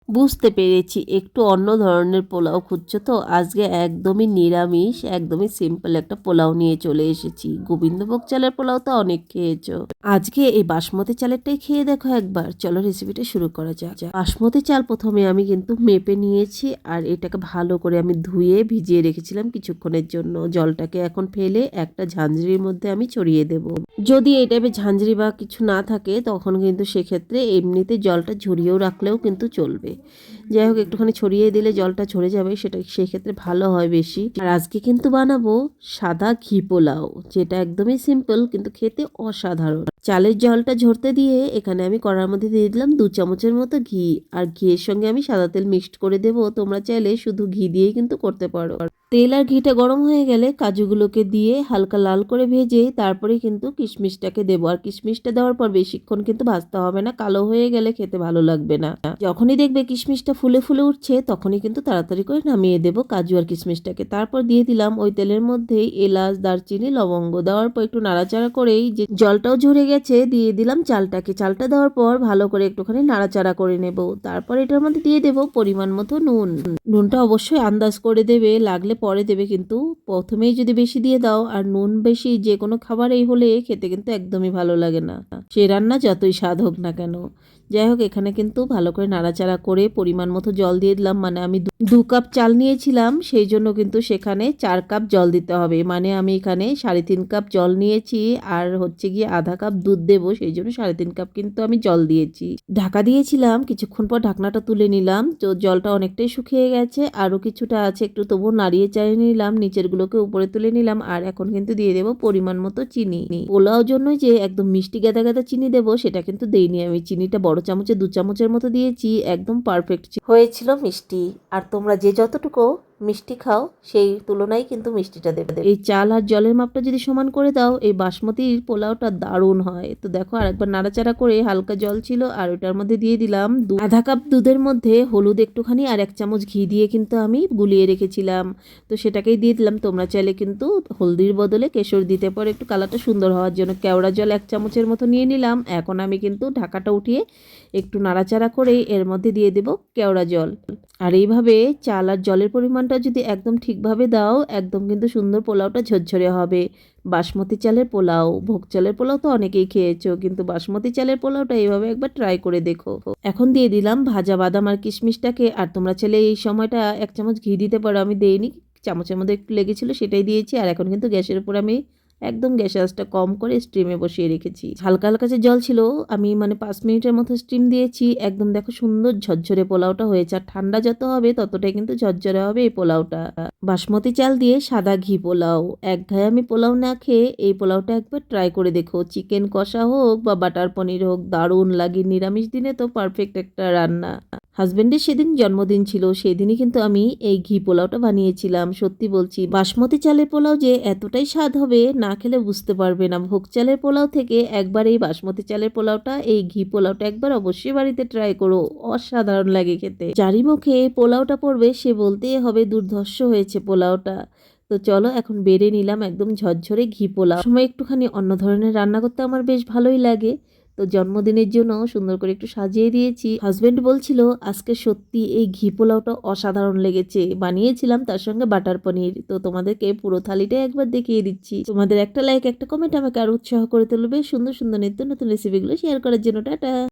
বুঝতে পেরেছি একটু অন্য ধরনের পোলাও খুঁজছো তো। আজকে একদমই নিরামিষ, একদমই সিম্পল একটা পোলাও নিয়ে চলে এসেছি। গোবিন্দভোগ চালের পোলাও তো অনেক খেয়েছো, আজকে এই বাসমতি চালেরটাই খেয়ে দেখো একবার। চলো রেসিপিটা শুরু করা যাক। বাসমতি চাল প্রথমে আমি কিন্তু মেপে নিয়েছি, আর এটাকে ভালো করে আমি ধুয়ে ভিজিয়ে রেখেছিলাম কিছুক্ষণের জন্য। জলটাকে এখন ফেলে একটা ঝাঁঝরির মধ্যে আমি ছড়িয়ে দেব। যদি এই টাইপের ঝাঁঝরি বা কিছু না থাকে তখন কিন্তু সেক্ষেত্রে এমনিতে জলটা ঝরিয়েও রাখলেও কিন্তু চলবে। যাই হোক, একটুখানি ছড়িয়ে দিলে জলটা ঝরে যাবে, সেটা সেক্ষেত্রে ভালো হয় বেশি। আর আজকে কিন্তু বানাবো সাদা ঘি পোলাও, যেটা একদমই সিম্পল কিন্তু খেতে অসাধারণ। চালের জলটা ঝরতে দিয়ে এখানে আমি কড়ার মধ্যে দিয়ে দিলাম 2 চামচের মতো ঘি। আর ঘিয়ের সঙ্গে আমি সাদা তেল মিক্সড করে দেবো। তোমরা চাইলে শুধু ঘি দিয়েই কিন্তু করতে পারো। তেল আর ঘিটা গরম হয়ে গেলে কাজুগুলোকে দিয়ে হালকা লাল করে ভেজে তারপরে কিন্তু কিশমিশটাকে দেবো। আর কিশমিশটা দেওয়ার পর বেশিক্ষণ কিন্তু ভাজতে হবে না, কালো হয়ে গেলে খেতে ভালো লাগবে না। যখনই দেখবে কিশমিশটা ফুলে ফুলে উঠছে তখনই কিন্তু তাড়াতাড়ি করে নামিয়ে দেবো কাজু আর কিশমিশটাকে। তারপর দিয়ে দিলাম ওই তেলের মধ্যেই এলাচ, দারচিনি, লবঙ্গ। দেওয়ার পর একটু নাড়াচাড়া করেই যে জলটাও ঝরে গেছে দিয়ে দিলাম চালটাকে। চালটা দেওয়ার পর ভালো করে একটুখানি নাড়াচাড়া করে নেব। তারপর এটার মধ্যে দিয়ে দেবো পরিমাণ মতো নুন। নুনটা অবশ্যই আন্দাজ করে দেবে, লাগলে পরে দেবে, কিন্তু প্রথমেই যদি বেশি দিয়ে দাও আর নুন বেশি যে কোনো খাবারেই হলে খেতে কিন্তু একদমই ভালো লাগে না, সে রান্না যতই স্বাদ হোক না কেন। যাই হোক, এখানে কিন্তু ভালো করে নাড়াচাড়া করে পরিমাণ মতো জল দিয়ে দিলাম। মানে আমি 2 কাপ চাল নিয়েছিলাম, সেই জন্য কিন্তু সেখানে 4 কাপ জল দিতে হবে। মানে আমি এখানে 3.5 কাপ জল নিয়েছি, আর হচ্ছে গিয়ে আধা কাপ দুধ দেবো, সেই জন্য 3.5 কাপ কিন্তু আমি জল দিয়েছি। ঢাকা দিয়েছিলাম, কিছুক্ষণ পর ঢাকনাটা তুলে নিলাম। তো জলটা অনেকটাই শুকিয়ে গেছে, আরও কিছুটা আছে, একটু তবুও নাড়িয়ে চাড়িয়ে নিলাম, নিচের গুলোকে উপরে তুলে নিলাম। আর এখন কিন্তু দিয়ে দেবো পরিমাণ মতো চিনি। পোলাওর জন্য যে একদম মিষ্টি গাদা গাদা চিনি দেবো সেটা কিন্তু দেইনি আমি। চিনিটা বড় চামচে 2 চামচের মতো দিয়েছি, একদম পারফেক্ট হয়েছিল মিষ্টি। আর তোমরা যে যতটুকু মিষ্টি খাও সেই তুলনায় কিন্তু মিষ্টিটা দেবে। এই চাল আর জলের মাপটা যদি সমান করে দাও এই বাসমতির পোলাওটা দারুণ হয়। তো দেখো, আরেকবার নাড়াচাড়া করে হালকা জল ছিল আর ওটার মধ্যে দিয়ে দিলাম আধা কাপ দুধের মধ্যে হলুদ একটুখানি আর 1 চামচ ঘি দিয়ে কিন্তু আমি গুলিয়ে রেখেছিলাম। তো সেটাকেই দিয়ে দিলাম। তোমরা চাইলে কিন্তু হলদির বদলে কেশর দিতে পারো একটু কালারটা সুন্দর হওয়ার জন্য। কেওড়া জল 1 চামচের মতো নিয়ে নিলাম। এখন আমি কিন্তু ঢাকাটা উঠিয়ে একটু নাড়াচাড়া করে এর মধ্যে দিয়ে দেব কেওড়া জল। আর এইভাবে চাল আর জলের পরিমাণটা যদি একদম ঠিকভাবে দাও একদম কিন্তু সুন্দর পোলাওটা ঝরঝরে হবে। বাসমতি চালের পোলাও, ভোগ চালের পোলাও তো অনেকেই খেয়েছো, কিন্তু বাসমতি চালের পোলাওটা এইভাবে একবার ট্রাই করে দেখো। এখন দিয়ে দিলাম ভাজা বাদাম আর কিশমিশটাকে। আর তোমরা চাইলে এই সময়টা 1 চামচ ঘি দিতে পারো, আমি দেইনি, চামচের মধ্যে একটু লেগেছিল সেটাই দিয়েছি। আর এখন কিন্তু গ্যাসের উপর আমি একদম গ্যাসের আঁচটা কম করে স্টিমে বসিয়ে রেখেছি। হালকা হালকা যে জল ছিল আমি 5 মিনিটের মতো স্টিম দিয়েছি। একদম দেখো সুন্দর ঝরঝরে পোলাওটা হয়েছে। আর ঠান্ডা যত হবে ততটাই কিন্তু ঝরঝরে হবে এই পোলাওটা। বাসমতি চাল দিয়ে সাদা ঘি পোলাও, একঘেয়েমি পোলাও না খেয়ে এই পোলাওটা একবার ট্রাই করে দেখো। চিকেন কষা হোক বা বাটার পনির হোক, দারুণ লাগে। নিরামিষ দিনে তো পারফেক্ট একটা রান্না। হাজবেন্ডের সেদিন জন্মদিন ছিল, সেদিনই কিন্তু আমি এই ঘি পোলাওটা বানিয়েছিলাম। সত্যি বলছি, বাসমতি চালের পোলাও যে এতটাই স্বাদ হবে না খেলে বুঝতে পারবে না। ভোগ চালের পোলাও থেকে একবার এই বাসমতি চালের পোলাওটা, এই ঘি পোলাওটা একবার অবশ্যই বাড়িতে ট্রাই করো, অসাধারণ লাগে খেতে। যারই মুখে এই পোলাওটা পড়বে সে বলতেই হবে দুর্ধর্ষ হয়েছে পোলাওটা। তো চলো এখন বেড়ে নিলাম একদম ঝরঝরে ঘি পোলাও। সময় একটুখানি অন্য ধরনের রান্না করতে আমার বেশ ভালোই লাগে। তো জন্মদিনের জন্য সুন্দর করে একটু সাজিয়ে দিয়েছি। হাজবেন্ড বলছিল আজকে সত্যি এই ঘি পোলাওটা অসাধারণ লেগেছে, বানিয়েছিলাম তার সঙ্গে বাটার পনির। তো তোমাদেরকে পুরো থালিটাই একবার দেখিয়ে দিচ্ছি। তোমাদের একটা লাইক একটা কমেন্ট আমাকে আরো উৎসাহ করে তুলবে সুন্দর সুন্দর নিত্য নতুন রেসিপিগুলো শেয়ার করার জন্য। টাটা।